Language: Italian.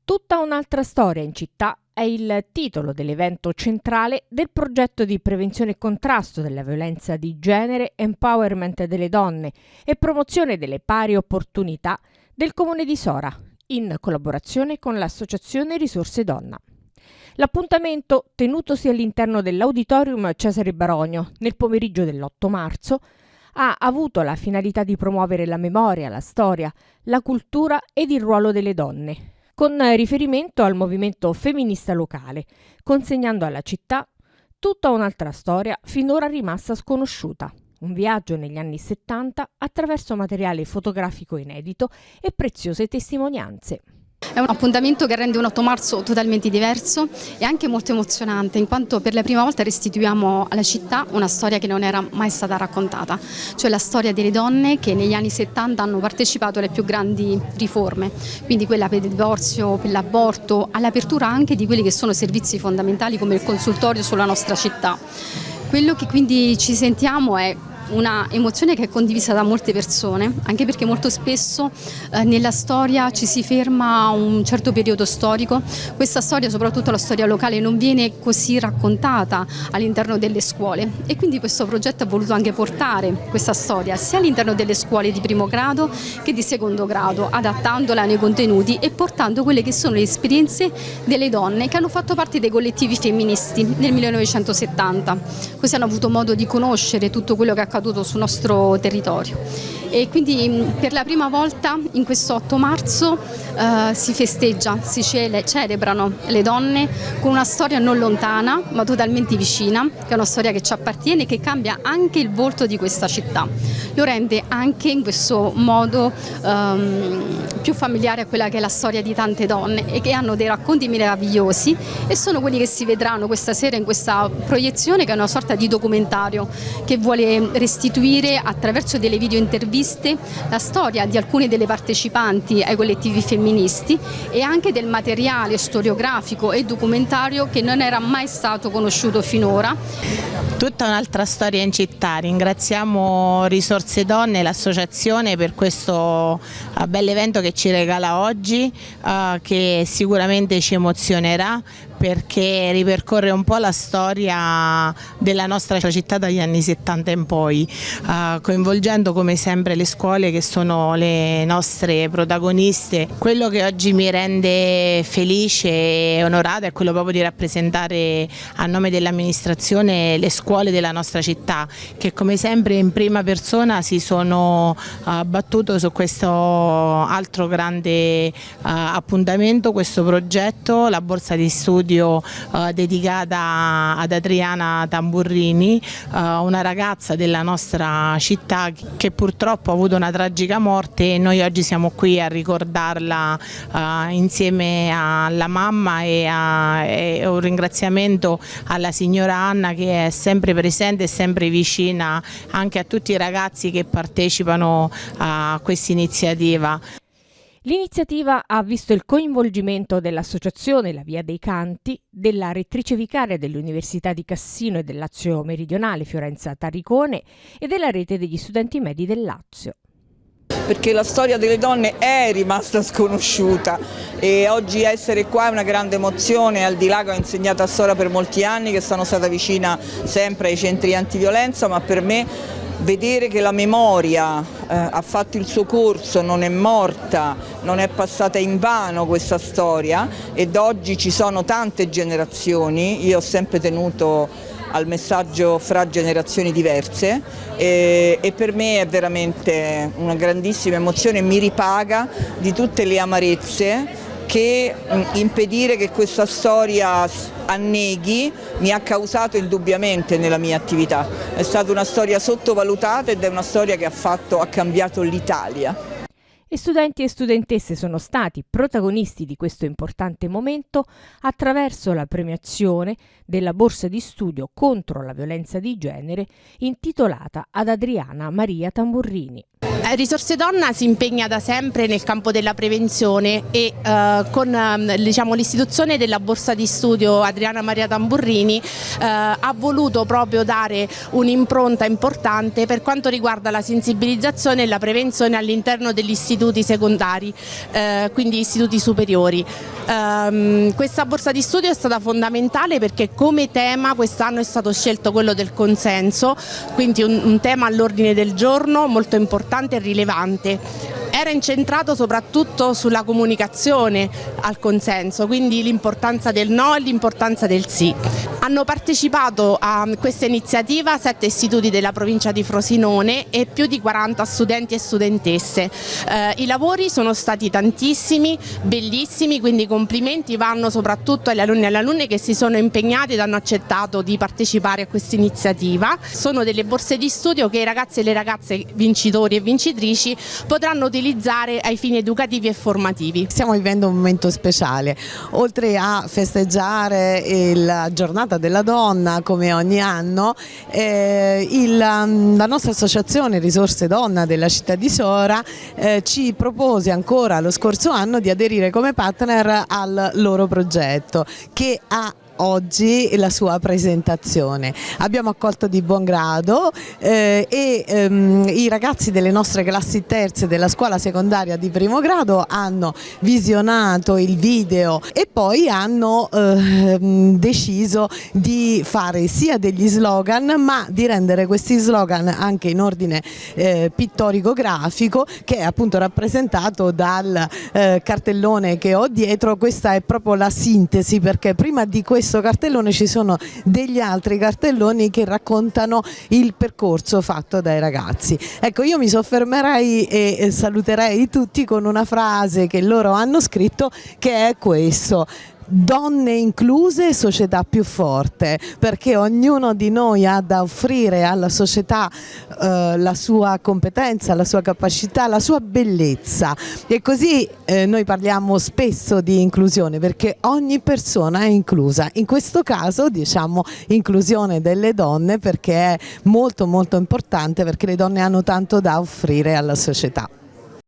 Tutta un'altra storia in città è il titolo dell'evento centrale del progetto di prevenzione e contrasto della violenza di genere, empowerment delle donne e promozione delle pari opportunità del Comune di Sora, in collaborazione con l'Associazione Risorse Donna. L'appuntamento, tenutosi all'interno dell'Auditorium Cesare Baronio nel pomeriggio dell'8 marzo, ha avuto la finalità di promuovere la memoria, la storia, la cultura ed il ruolo delle donne, con riferimento al movimento femminista locale, consegnando alla città tutta un'altra storia finora rimasta sconosciuta. Un viaggio negli anni 70 attraverso materiale fotografico inedito e preziose testimonianze. È un appuntamento che rende un 8 marzo totalmente diverso e anche molto emozionante, in quanto per la prima volta restituiamo alla città una storia che non era mai stata raccontata, cioè la storia delle donne che negli anni 70 hanno partecipato alle più grandi riforme, quindi quella per il divorzio, per l'aborto, all'apertura anche di quelli che sono servizi fondamentali come il consultorio sulla nostra città. Quello che quindi ci sentiamo è una emozione che è condivisa da molte persone, anche perché molto spesso nella storia ci si ferma a un certo periodo storico. Questa storia, soprattutto la storia locale, non viene così raccontata all'interno delle scuole e quindi questo progetto ha voluto anche portare questa storia sia all'interno delle scuole di primo grado che di secondo grado, adattandola nei contenuti e portando quelle che sono le esperienze delle donne che hanno fatto parte dei collettivi femministi nel 1970. Così hanno avuto modo di conoscere tutto quello che è accaduto sul nostro territorio e quindi per la prima volta in questo 8 marzo si festeggia, si celebrano le donne con una storia non lontana ma totalmente vicina, che è una storia che ci appartiene e che cambia anche il volto di questa città, lo rende anche in questo modo più familiare a quella che è la storia di tante donne e che hanno dei racconti meravigliosi e sono quelli che si vedranno questa sera in questa proiezione che è una sorta di documentario che vuole restituire attraverso delle video interviste la storia di alcune delle partecipanti ai collettivi femministi e anche del materiale storiografico e documentario che non era mai stato conosciuto finora. Tutta un'altra storia in città, ringraziamo Risorse Donne e l'associazione per questo bell'evento che ci regala oggi, che sicuramente ci emozionerà perché ripercorre un po' la storia della nostra città dagli anni 70 in poi, coinvolgendo come sempre le scuole che sono le nostre protagoniste. Quello che oggi mi rende felice e onorata è quello proprio di rappresentare a nome dell'amministrazione le scuole della nostra città, che come sempre in prima persona si sono battuto su questo altro grande appuntamento, questo progetto, la borsa di studio dedicata ad Adriana Tamburrini, una ragazza della nostra città che purtroppo ha avuto una tragica morte e noi oggi siamo qui a ricordarla insieme alla mamma e un ringraziamento alla signora Anna che è sempre presente e sempre vicina anche a tutti i ragazzi che partecipano a questa iniziativa. L'iniziativa ha visto il coinvolgimento dell'associazione La Via dei Canti, della rettrice vicaria dell'Università di Cassino e del Lazio Meridionale Fiorenza Tarricone e della rete degli studenti medi del Lazio. Perché la storia delle donne è rimasta sconosciuta e oggi essere qua è una grande emozione, al di là che ho insegnato a Sora per molti anni, che sono stata vicina sempre ai centri antiviolenza, ma per me vedere che la memoria ha fatto il suo corso, non è morta, non è passata invano questa storia ed oggi ci sono tante generazioni, io ho sempre tenuto al messaggio fra generazioni diverse e per me è veramente una grandissima emozione, mi ripaga di tutte le amarezze che impedire che questa storia anneghi mi ha causato indubbiamente nella mia attività. È stata una storia sottovalutata ed è una storia che ha cambiato l'Italia. E studenti e studentesse sono stati protagonisti di questo importante momento attraverso la premiazione della borsa di studio contro la violenza di genere intitolata ad Adriana Maria Tamburrini. Risorse Donna si impegna da sempre nel campo della prevenzione e con diciamo, l'istituzione della borsa di studio Adriana Maria Tamburrini ha voluto proprio dare un'impronta importante per quanto riguarda la sensibilizzazione e la prevenzione all'interno degli istituti secondari, quindi istituti superiori. Questa borsa di studio è stata fondamentale perché come tema quest'anno è stato scelto quello del consenso, quindi un tema all'ordine del giorno molto importante e rilevante. Era incentrato soprattutto sulla comunicazione al consenso, quindi l'importanza del no e l'importanza del sì. Hanno partecipato a questa iniziativa 7 istituti della provincia di Frosinone e più di 40 studenti e studentesse. I lavori sono stati tantissimi, bellissimi, quindi complimenti vanno soprattutto agli alunni e alle alunne che si sono impegnati ed hanno accettato di partecipare a questa iniziativa. Sono delle borse di studio che i ragazzi e le ragazze vincitori e vincitrici potranno utilizzare ai fini educativi e formativi. Stiamo vivendo un momento speciale, oltre a festeggiare la giornata della donna come ogni anno, la nostra associazione Risorse Donna della città di Sora ci propose ancora lo scorso anno di aderire come partner al loro progetto che ha oggi la sua presentazione. Abbiamo accolto di buon grado i ragazzi delle nostre classi terze della scuola secondaria di primo grado hanno visionato il video e poi hanno deciso di fare sia degli slogan, ma di rendere questi slogan anche in ordine pittorico-grafico, che è appunto rappresentato dal cartellone che ho dietro. Questa è proprio la sintesi, perché prima di questo cartellone ci sono degli altri cartelloni che raccontano il percorso fatto dai ragazzi. Ecco, io mi soffermerei e saluterei tutti con una frase che loro hanno scritto, che è questo: donne incluse, società più forte, perché ognuno di noi ha da offrire alla società la sua competenza, la sua capacità, la sua bellezza, e così noi parliamo spesso di inclusione perché ogni persona è inclusa. In questo caso diciamo inclusione delle donne perché è molto molto importante, perché le donne hanno tanto da offrire alla società.